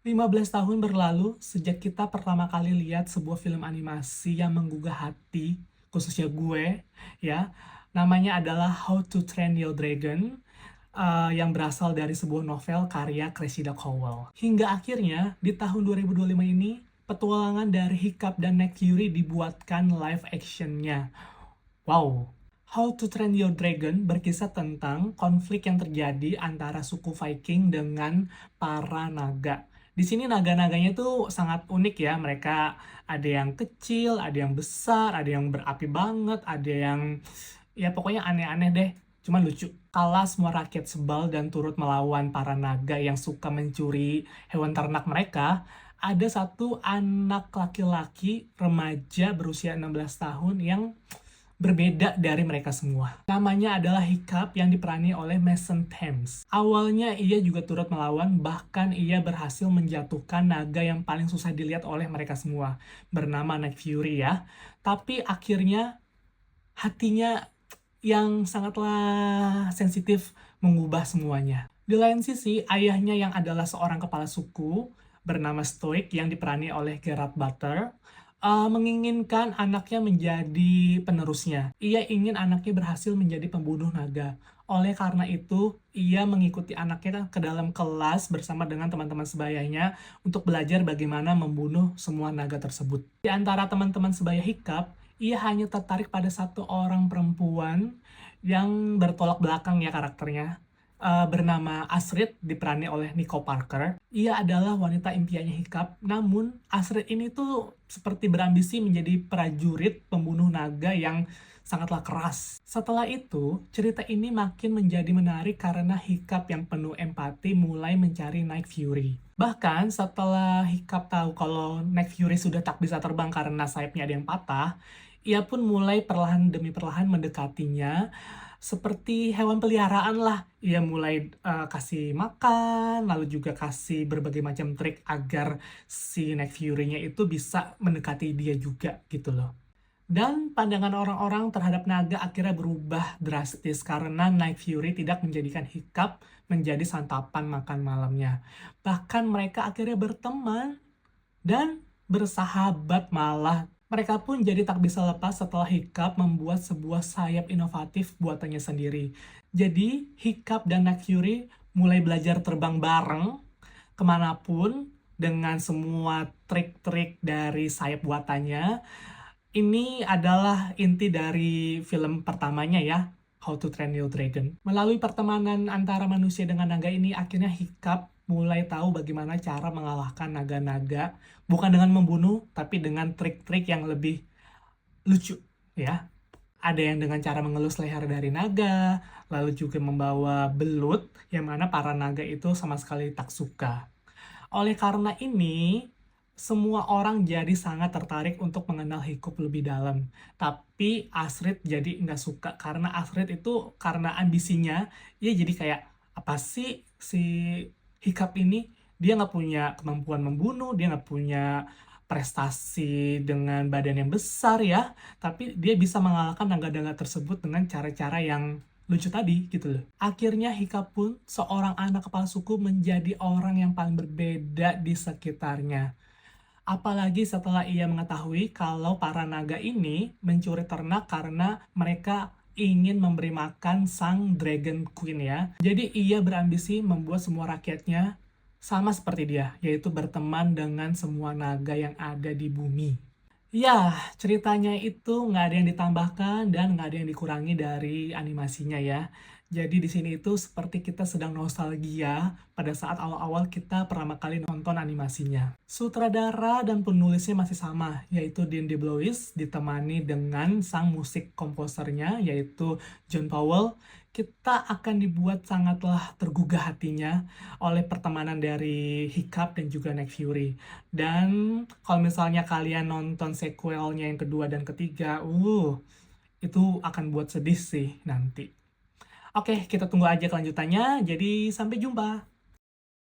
15 tahun berlalu sejak kita pertama kali lihat sebuah film animasi yang menggugah hati, khususnya gue, ya. Namanya adalah How to Train Your Dragon, yang berasal dari sebuah novel karya Cressida Cowell. Hingga akhirnya, di tahun 2025 ini, petualangan dari Hiccup dan Nick Fury dibuatkan live action-nya. Wow. How to Train Your Dragon berkisah tentang konflik yang terjadi antara suku Viking dengan para naga. Di sini naga-naganya tuh sangat unik ya. Mereka ada yang kecil, ada yang besar, ada yang berapi banget, ada yang ya pokoknya aneh-aneh deh. Cuman lucu. Kala semua rakyat sebal dan turut melawan para naga yang suka mencuri hewan ternak mereka, ada satu anak laki-laki remaja berusia 16 tahun yang berbeda dari mereka semua. Namanya adalah Hiccup yang diperani oleh Mason Thames. Awalnya ia juga turut melawan, bahkan ia berhasil menjatuhkan naga yang paling susah dilihat oleh mereka semua, bernama Nick Fury ya. Tapi akhirnya hatinya yang sangatlah sensitif mengubah semuanya. Di lain sisi, ayahnya yang adalah seorang kepala suku bernama Stoic yang diperani oleh Gerard Butler menginginkan anaknya menjadi penerusnya. Ia ingin anaknya berhasil menjadi pembunuh naga. Oleh karena itu, ia mengikuti anaknya ke dalam kelas bersama dengan teman-teman sebayanya untuk belajar bagaimana membunuh semua naga tersebut. Di antara teman-teman sebaya Hiccup, ia hanya tertarik pada satu orang perempuan yang bertolak belakang ya karakternya. Bernama Astrid, diperani oleh Nico Parker. Ia adalah wanita impiannya Hiccup, namun Astrid ini tuh seperti berambisi menjadi prajurit pembunuh naga yang sangatlah keras. Setelah itu, cerita ini makin menjadi menarik karena Hiccup yang penuh empati mulai mencari Nick Fury. Bahkan setelah Hiccup tahu kalau Nick Fury sudah tak bisa terbang karena sayapnya ada yang patah, ia pun mulai perlahan demi perlahan mendekatinya seperti hewan peliharaan lah. Ia mulai kasih makan, lalu juga kasih berbagai macam trik agar si Nick Fury-nya itu bisa mendekati dia juga gitu loh. Dan pandangan orang-orang terhadap naga akhirnya berubah drastis karena Nick Fury tidak menjadikan Hiccup menjadi santapan makan malamnya. Bahkan mereka akhirnya berteman dan bersahabat malah. Mereka pun jadi tak bisa lepas setelah Hiccup membuat sebuah sayap inovatif buatannya sendiri. Jadi, Hiccup dan Nick Fury mulai belajar terbang bareng kemanapun dengan semua trik-trik dari sayap buatannya. Ini adalah inti dari film pertamanya ya, How to Train Your Dragon. Melalui pertemanan antara manusia dengan naga ini, akhirnya Hiccup mulai tahu bagaimana cara mengalahkan naga-naga, bukan dengan membunuh, tapi dengan trik-trik yang lebih lucu, ya. Ada yang dengan cara mengelus leher dari naga, lalu juga membawa belut, yang mana para naga itu sama sekali tak suka. Oleh karena ini, semua orang jadi sangat tertarik untuk mengenal Hiccup lebih dalam. Tapi Astrid jadi nggak suka, karena Astrid itu karena ambisinya, dia jadi kayak, apa sih si Hiccup ini? Dia nggak punya kemampuan membunuh, dia nggak punya prestasi dengan badan yang besar ya, tapi dia bisa mengalahkan naga-naga tersebut dengan cara-cara yang lucu tadi gitu loh. Akhirnya Hiccup pun seorang anak kepala suku menjadi orang yang paling berbeda di sekitarnya. Apalagi setelah ia mengetahui kalau para naga ini mencuri ternak karena mereka ingin memberi makan sang Dragon Queen ya. Jadi ia berambisi membuat semua rakyatnya sama seperti dia, yaitu berteman dengan semua naga yang ada di bumi. Ya, ceritanya itu nggak ada yang ditambahkan dan nggak ada yang dikurangi dari animasinya ya. Jadi di sini itu seperti kita sedang nostalgia pada saat awal-awal kita pertama kali nonton animasinya. Sutradara dan penulisnya masih sama, yaitu Dean DeBlois ditemani dengan sang musik komposernya, yaitu John Powell. Kita akan dibuat sangatlah tergugah hatinya oleh pertemanan dari Hiccup dan juga Nick Fury. Dan kalau misalnya kalian nonton sequelnya yang kedua dan ketiga, itu akan buat sedih sih nanti. Oke, kita tunggu aja kelanjutannya. Jadi sampai jumpa.